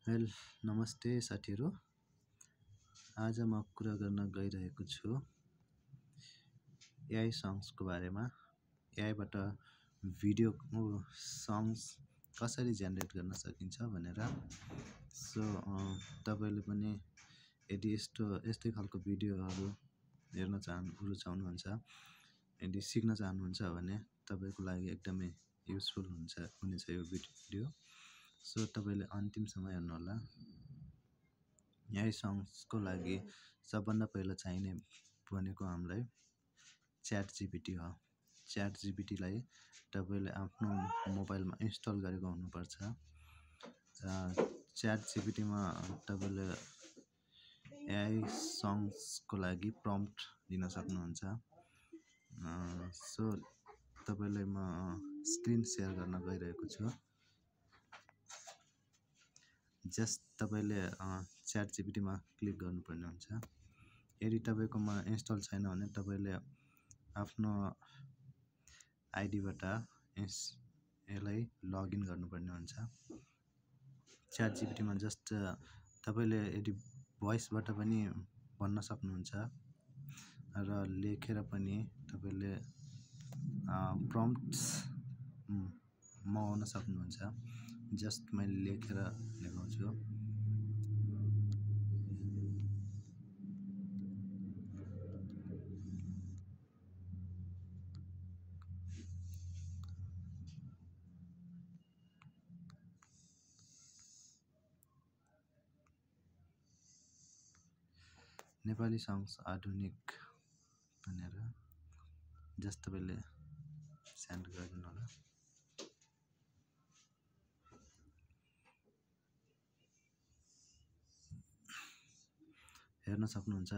Well नमस्ते साथीहरू। आज म कुरा गर्न गइरहेको छु एआई सङ्ग्सको बारेमा। एआईबाट भिडियो सङ्ग्स कसरी जेनेरेट गर्न सकिन्छ भनेर। तपाईँले पनि यदि यस्तै खालको भिडियोहरू हेर्न रुचाउनुहुन्छ, यदि सिक्न चाहनुहुन्छ भने तपाईँको लागि एकदमै युजफुल हुनेछ यो भिडियो। तपाईँले अन्तिमसम्म हेर्नुहोला। एआई सङ्ग्सको लागि सबभन्दा पहिला चाहिने भनेको हामीलाई च्याट जिपिटी हो। च्याट जिपिटीलाई तपाईँले आफ्नो मोबाइलमा इन्स्टल गरेको हुनुपर्छ। च्याट जिपिटीमा तपाईँले एआई सङ्ग्सको लागि प्रम्प्ट दिन सक्नुहुन्छ। तपाईँलाई म स्क्रिन सेयर गर्न गइरहेको छु। जस्ट तपाईँले च्याट जिपिटीमा क्लिक गर्नुपर्ने हुन्छ। यदि तपाईँकोमा इन्स्टल छैन भने तपाईँले आफ्नो आइडीबाट यसलाई लगइन गर्नुपर्ने हुन्छ। च्याट जिपिटीमा जस्ट तपाईँले यदि भोइसबाट पनि भन्न सक्नुहुन्छ र लेखेर पनि तपाईँले प्रम्प्ट्स मगाउन सक्नुहुन्छ। जस्ट मैले लेखेर लेखाउँछु। नेपाली सङ्ग्स आधुनिक भनेर जस्ट तपाईँले सेन्ड गरिदिनु होला। हेर्न सक्नुहुन्छ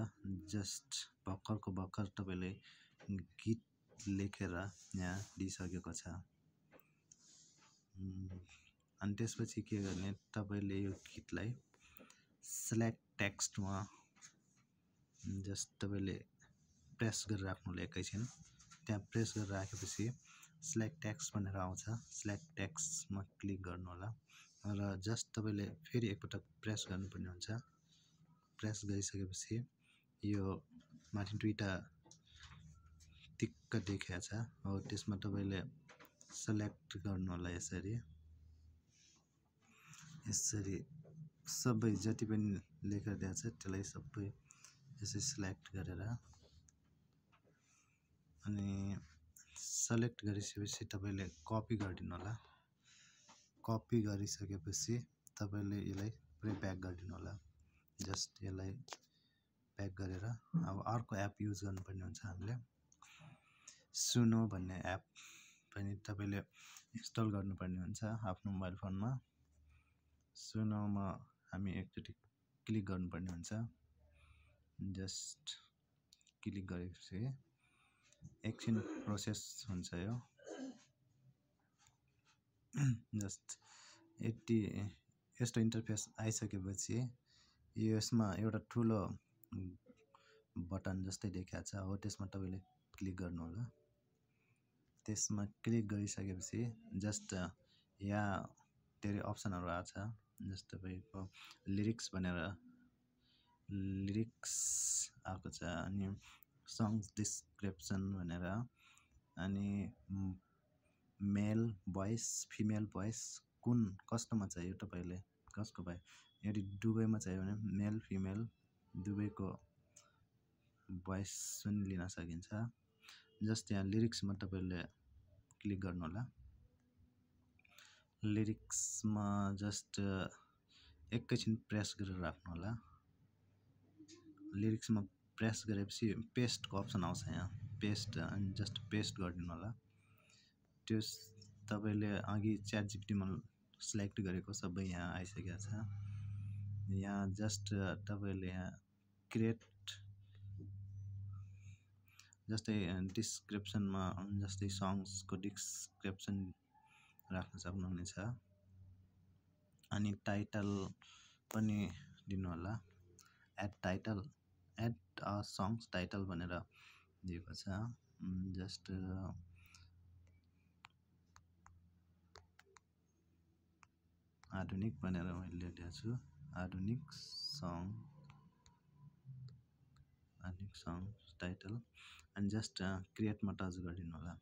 जस्ट भर्खर तपाईँले गीत लेखेर यहाँ दिइसकेको छ। अनि त्यसपछि के गर्ने, तपाईँले यो गीतलाई सेलेक्ट टेक्स्टमा जस्ट तपाईँले प्रेस गरेर राख्नुहोला एकैछिन। त्यहाँ प्रेस गरेर राखेपछि सेलेक्ट टेक्स्ट भनेर आउँछ। सेलेक्ट टेक्स्टमा क्लिक गर्नु होला र जस्ट तपाईँले फेरि एकपटक प्रेस गर्नुपर्ने हुन्छ। प्रेस गरिसकेपछि यो माथि दुईवटा टिक्क देखाएको छ हो, त्यसमा तपाईँले सेलेक्ट गर्नु होला। यसरी सबै जति पनि लेखेर दिएको छ त्यसलाई सबै यसरी सेलेक्ट गरेर अनि सेलेक्ट गरिसकेपछि तपाईँले कपी गरिदिनु होला। कपी गरिसकेपछि तपाईँले यसलाई पुरै प्याक गरिदिनु होला। जस्ट यसलाई प्याक गरेर अब अर्को एप युज गर्नुपर्ने हुन्छ। हामीले सुनो भन्ने एप पनि तपाईँले इन्स्टल गर्नुपर्ने हुन्छ आफ्नो मोबाइल फोनमा। सुनोमा हामी एकचोटि क्लिक गर्नुपर्ने हुन्छ। जस्ट क्लिक गरेपछि एकछिन प्रोसेस हुन्छ यो। जस्ट यस्तो इन्टरफेस आइसकेपछि यसमा एउटा ठुलो बटन जस्तै देखाएको छ हो, त्यसमा तपाईँले क्लिक गर्नु होला। त्यसमा क्लिक गरिसकेपछि जस्ट यहाँ धेरै अप्सनहरू आएको छ। जस्ट तपाईँको लिरिक्स भनेर लिरिक्स आएको छ, अनि सङ्ग्स डिस्क्रिप्सन भनेर, अनि मेल भोइस फिमेल भोइस कस्तोमा चाहियो तपाईँले, कसको भयो। यदि दुवैमा चाहियो भने मेल फिमेल दुवैको भोइस पनि लिन सकिन्छ। जस्ट यहाँ लिरिक्समा तपाईँले क्लिक गर्नु होला। लिरिक्समा जस्ट एकैछिन प्रेस गरेर राख्नु होला। लिरिक्समा प्रेस गरेपछि पेस्टको अप्सन आउँछ यहाँ, पेस्ट, अनि जस्ट पेस्ट गरिदिनु होला। त्यो तपाईँले अघि च्याट जिपिटीमा सेलेक्ट गरेको सबै यहाँ आइसकेको छ। यहाँ जस्ट तपाईँले यहाँ क्रिएट जस्तै डिस्क्रिप्सनमा जस्तै सङ्ग्सको डिस्क्रिप्सन राख्न सक्नुहुनेछ। अनि टाइटल पनि दिनु होला। एड सङ्ग्स टाइटल भनेर दिएको छ। जस्ट आधुनिक भनेर मैले लेखेको छु आधुनिक सङ टाइटल एन्ड जस्ट क्रिएटमा टच गरिदिनु होला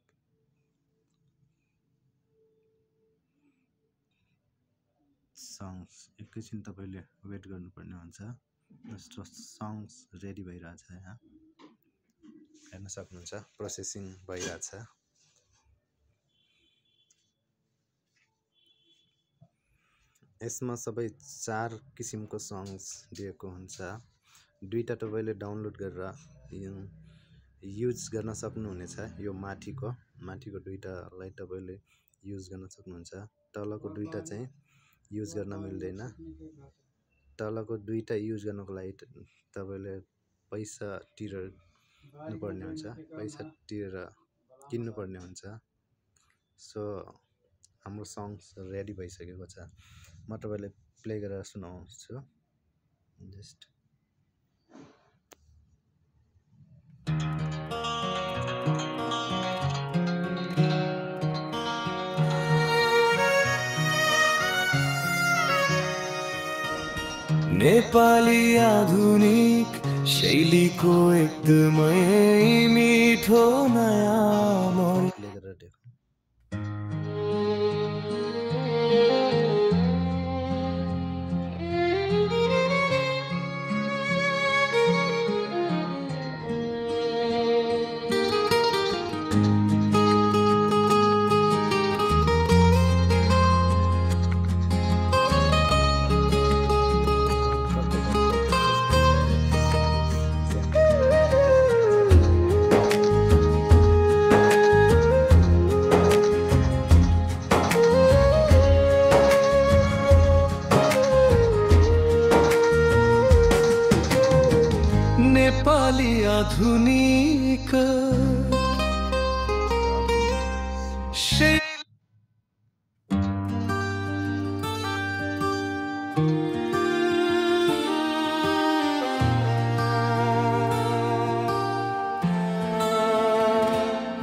सङ्ग्स एकैछिन तपाईँले वेट गर्नुपर्ने हुन्छ जस्तो सङ्ग्स रेडी भइरहेछ यहाँ हेर्न सक्नुहुन्छ प्रोसेसिङ भइरहेछ यसमा सबै 4 किसिमको सङ्ग्स दिएको हुन्छ दुईटा तपाईँले डाउनलोड गरेर युज गर्न सक्नुहुनेछ यो माथिको दुईटालाई तपाईँले युज गर्न सक्नुहुन्छ तलको दुईटा चाहिँ युज गर्न मिल्दैन तलको दुईटा युज गर्नको लागि तपाईँले पैसा तिर्नुपर्ने हुन्छ पैसा तिरेर किन्नुपर्ने हुन्छ सो हाम्रो सङ्ग्स रेडी भइसकेको छ म तपाईँलाई प्ले गरेर सुनाउँछु जस्ट नेपाली आधुनिक शैलीको एकदमै मिठो नयाँ प्ले गरेर देखो नेपाली आधुनिक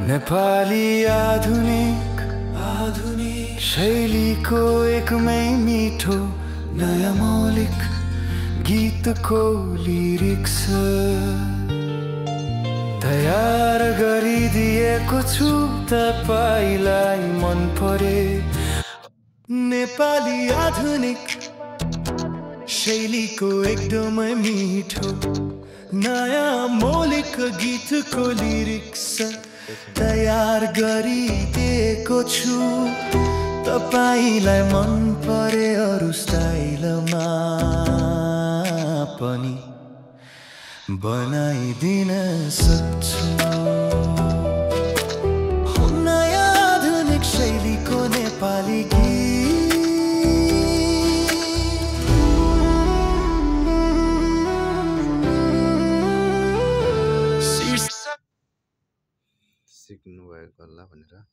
नेपाली आधुनिक शैलीको एकमै मिठो नयाँ मौलिक गीतको लिरिक्स तयार गरिदिएको छु तपाईलाई मन परे नेपाली आधुनिक शैलीको एकदमै मिठो नयाँ मौलिक गीतको लिरिक्स तयार गरिदिएको छु तपाईलाई मन परे अरू स्टाइलमा पनि बनाइदिन सक्छु नयाँ आधुनिक शैलीको नेपाली सिक्नु भएको होला भनेर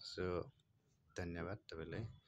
सो धन्यवाद तपाईलाई